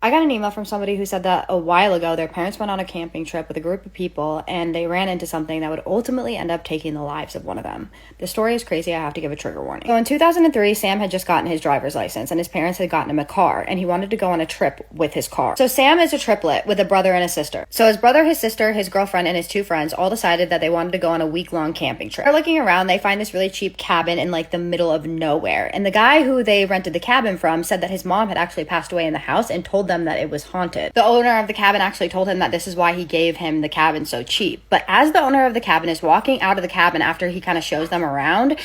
I got an email from somebody who said that a while ago their parents went on a camping trip with a group of people and they ran into something that would ultimately end up taking the lives of one of them. The story is crazy. I have to give a trigger warning. So in 2003, Sam had just gotten his driver's license and his parents had gotten him a car and he wanted to go on a trip with his car. So Sam is a triplet with a brother and a sister. So his brother, his sister, his girlfriend, and his two friends all decided that they wanted to go on a week-long camping trip. They're looking around, they find this really cheap cabin in like the middle of nowhere. And the guy who they rented the cabin from said that his mom had actually passed away in the house and told them that it was haunted. The owner of the cabin actually told him that this is why he gave him the cabin so cheap. But as the owner of the cabin is walking out of the cabin after he kind of shows them around,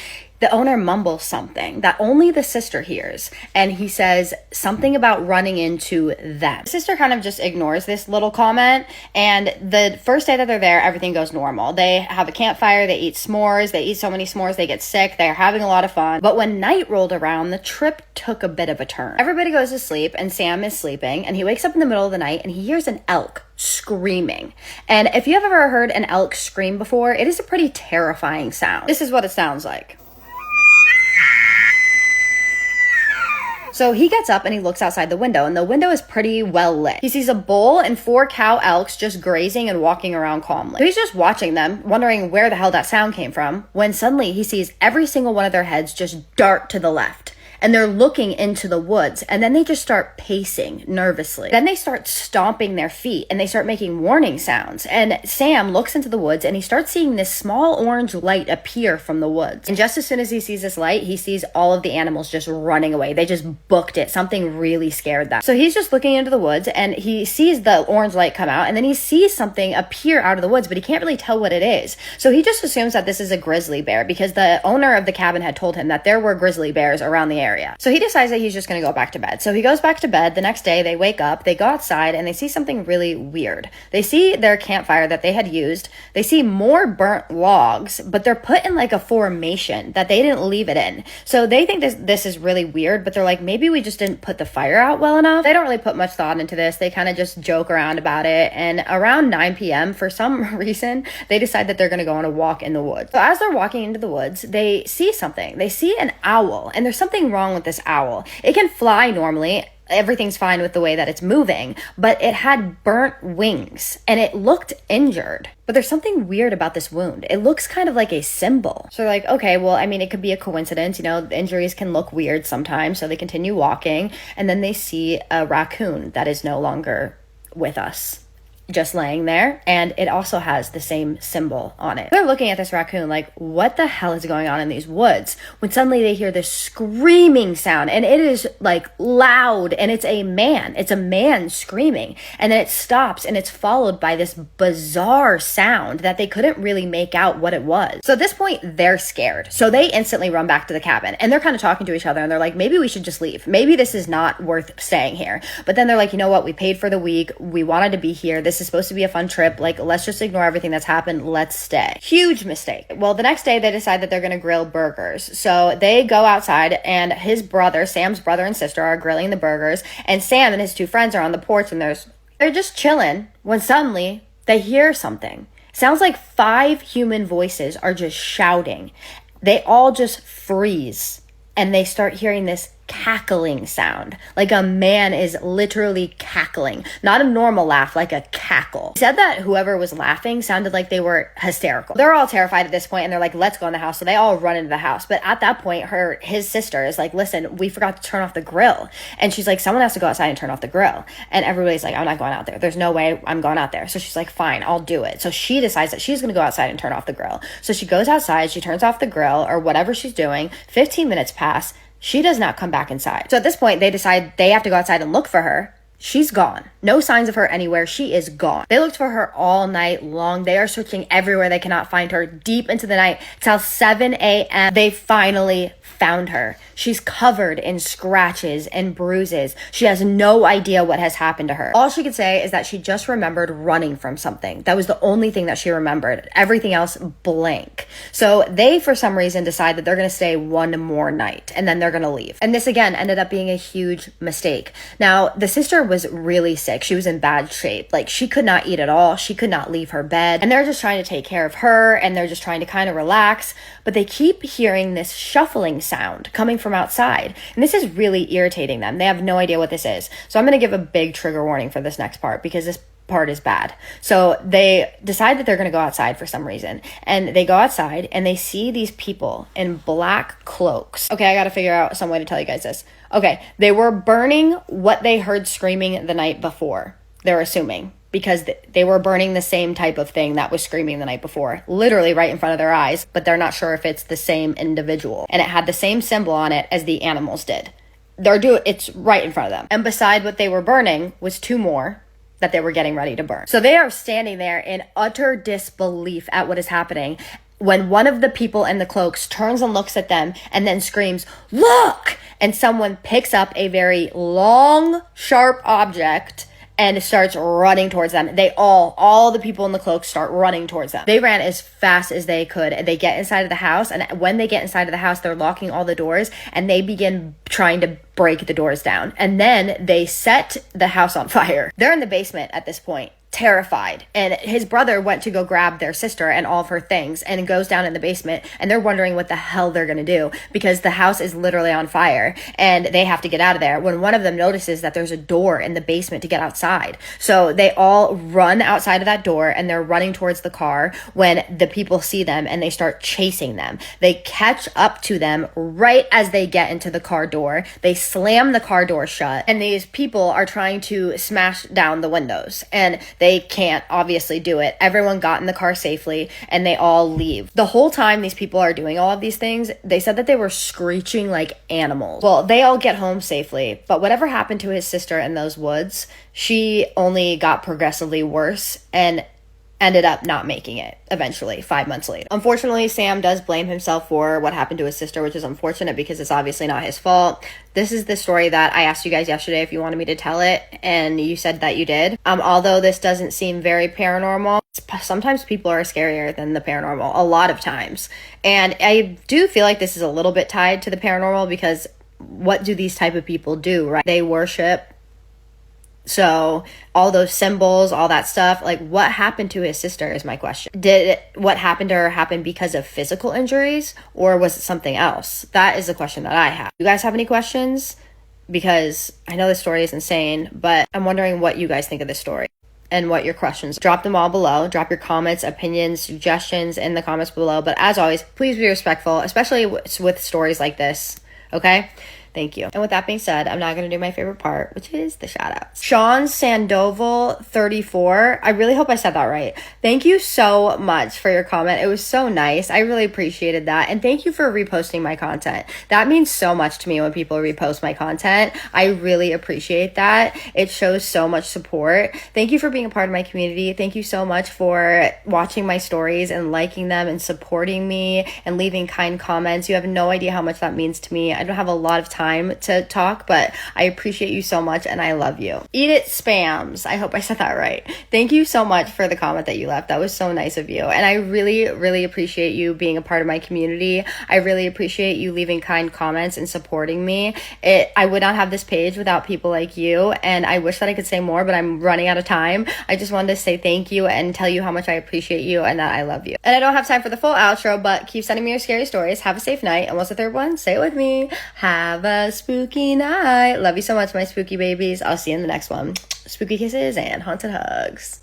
the owner mumbles something that only the sister hears. And he says something about running into them. The sister kind of just ignores this little comment. And the first day that they're there, everything goes normal. They have a campfire, they eat s'mores, they eat so many s'mores, they get sick, they're having a lot of fun. But when night rolled around, the trip took a bit of a turn. Everybody goes to sleep and Sam is sleeping and he wakes up in the middle of the night and he hears an elk screaming. And if you have ever heard an elk scream before, it is a pretty terrifying sound. This is what it sounds like. So he gets up and he looks outside the window, and the window is pretty well lit. He sees a bull and 4 cow elks just grazing and walking around calmly. So he's just watching them, wondering where the hell that sound came from, when suddenly he sees every single one of their heads just dart to the left. And they're looking into the woods, and then they just start pacing nervously. Then they start stomping their feet and they start making warning sounds. And Sam looks into the woods and he starts seeing this small orange light appear from the woods. And just as soon as he sees this light, he sees all of the animals just running away. They just booked it. Something really scared them. So he's just looking into the woods and he sees the orange light come out, and then he sees something appear out of the woods, but he can't really tell what it is. So he just assumes that this is a grizzly bear because the owner of the cabin had told him that there were grizzly bears around the area. So he decides that he's just going to go back to bed. So he goes back to bed. The next day they wake up, they go outside, and they see something really weird. They see their campfire that they had used. They see more burnt logs, but they're put in like a formation that they didn't leave it in. So they think this is really weird, but they're like, maybe we just didn't put the fire out well enough. They don't really put much thought into this. They kind of just joke around about it. And around 9 p.m., for some reason, they decide that they're going to go on a walk in the woods. So as they're walking into the woods, they see something. They see an owl, and there's something wrong with this owl. It can fly normally. Everything's fine with the way that it's moving, but it had burnt wings and it looked injured. But there's something weird about this wound. It looks kind of like a symbol. So they're like, okay, well, I mean, it could be a coincidence. You know, injuries can look weird sometimes. So they continue walking, and then they see a raccoon that is no longer with us, just laying there, and it also has the same symbol on it. They're looking at this raccoon like, what the hell is going on in these woods? When suddenly they hear this screaming sound, and it is like loud, and it's a man screaming, and then it stops, and it's followed by this bizarre sound that they couldn't really make out what it was. So at this point, they're scared. So they instantly run back to the cabin, and they're kind of talking to each other, and they're like, maybe we should just leave. Maybe this is not worth staying here. But then they're like, you know what? We paid for the week. We wanted to be here. This is supposed to be a fun trip. Like, let's just ignore everything that's happened. Let's stay. Huge mistake. Well, the next day they decide that they're going to grill burgers. So they go outside, and his brother, Sam's brother and sister, are grilling the burgers, and Sam and his two friends are on the porch, and they're just chilling when suddenly they hear something. Sounds like 5 human voices are just shouting. They all just freeze, and they start hearing this cackling sound, like a man is literally cackling, not a normal laugh, like a cackle. He said that whoever was laughing sounded like they were hysterical. They're all terrified at this point, and they're like, let's go in the house. So they all run into the house. But at that point, his sister is like, listen, we forgot to turn off the grill. And she's like, someone has to go outside and turn off the grill. And everybody's like, I'm not going out there. There's no way I'm going out there. So she's like, fine, I'll do it. So she decides that she's going to go outside and turn off the grill. So she goes outside, she turns off the grill or whatever she's doing. 15 minutes pass. She does not come back inside. So at this point, they decide they have to go outside and look for her. She's gone. No signs of her anywhere. She is gone. They looked for her all night long. They are searching everywhere. They cannot find her deep into the night. Till 7 a.m. They finally found her. She's covered in scratches and bruises. She has no idea what has happened to her. All she could say is that she just remembered running from something. That was the only thing that she remembered. Everything else blank. So they, for some reason, decide that they're going to stay one more night and then they're going to leave. And this again ended up being a huge mistake. Now, the sister was really sick. She was in bad shape. Like, she could not eat at all. She could not leave her bed. And they're just trying to take care of her, and they're just trying to kind of relax. But they keep hearing this shuffling sound coming from outside. And this is really irritating them. They have no idea what this is. So I'm going to give a big trigger warning for this next part, because this part is bad. So they decide that they're going to go outside for some reason, and they go outside and they see these people in black cloaks. Okay, I got to figure out some way to tell you guys this. Okay, they were burning what they heard screaming the night before, they're assuming, because they were burning the same type of thing that was screaming the night before, literally right in front of their eyes, but they're not sure if it's the same individual, and it had the same symbol on it as the animals did. It's right in front of them. And beside what they were burning was two more that they were getting ready to burn. So they are standing there in utter disbelief at what is happening, when one of the people in the cloaks turns and looks at them and then screams, "Look!" And someone picks up a very long, sharp object and starts running towards them. All the people in the cloaks start running towards them. They ran as fast as they could, and they get inside of the house, and when they get inside of the house, they're locking all the doors, and they begin trying to break the doors down. And then they set the house on fire. They're in the basement at this point, terrified, and his brother went to go grab their sister and all of her things, and goes down in the basement, and they're wondering what the hell they're gonna do, because the house is literally on fire and they have to get out of there, when one of them notices that there's a door in the basement to get outside. So they all run outside of that door, and they're running towards the car when the people see them, and they start chasing them. They catch up to them right as they get into the car door. They slam the car door shut, and these people are trying to smash down the windows, and they can't obviously do it. Everyone got in the car safely, and they all leave. The whole time these people are doing all of these things, they said that they were screeching like animals. Well, they all get home safely, but whatever happened to his sister in those woods, she only got progressively worse and ended up not making it eventually 5 months later. Unfortunately, Sam does blame himself for what happened to his sister, which is unfortunate because it's obviously not his fault. This is the story that I asked you guys yesterday if you wanted me to tell it, and you said that you did. Although this doesn't seem very paranormal, sometimes people are scarier than the paranormal, a lot of times. And I do feel like this is a little bit tied to the paranormal, because what do these type of people do, right? They worship. So all those symbols, all that stuff, like, what happened to his sister is my question. Did what happened to her happen because of physical injuries, or was it something else? That is the question that I have. You guys have any questions? Because I know this story is insane, but I'm wondering what you guys think of this story and what your questions. Drop them all below. Drop your comments, opinions, suggestions in the comments below. But as always, please be respectful, especially with stories like this. Okay? Thank you. And with that being said, I'm now going to do my favorite part, which is the shout outs. Sean Sandoval 34. I really hope I said that right. Thank you so much for your comment. It was so nice. I really appreciated that. And thank you for reposting my content. That means so much to me when people repost my content. I really appreciate that. It shows so much support. Thank you for being a part of my community. Thank you so much for watching my stories and liking them and supporting me and leaving kind comments. You have no idea how much that means to me. I don't have a lot of time to talk, but I appreciate you so much and I love you. Eat It Spams. I hope I said that right. Thank you so much for the comment that you left. That was so nice of you. And I really, really appreciate you being a part of my community. I really appreciate you leaving kind comments and supporting me. I would not have this page without people like you, and I wish that I could say more, but I'm running out of time. I just wanted to say thank you and tell you how much I appreciate you and that I love you. And I don't have time for the full outro, but keep sending me your scary stories. Have a safe night. And what's the third one? Say it with me. Have a spooky night. Love you so much, my spooky babies. I'll see you in the next one. Spooky kisses and haunted hugs.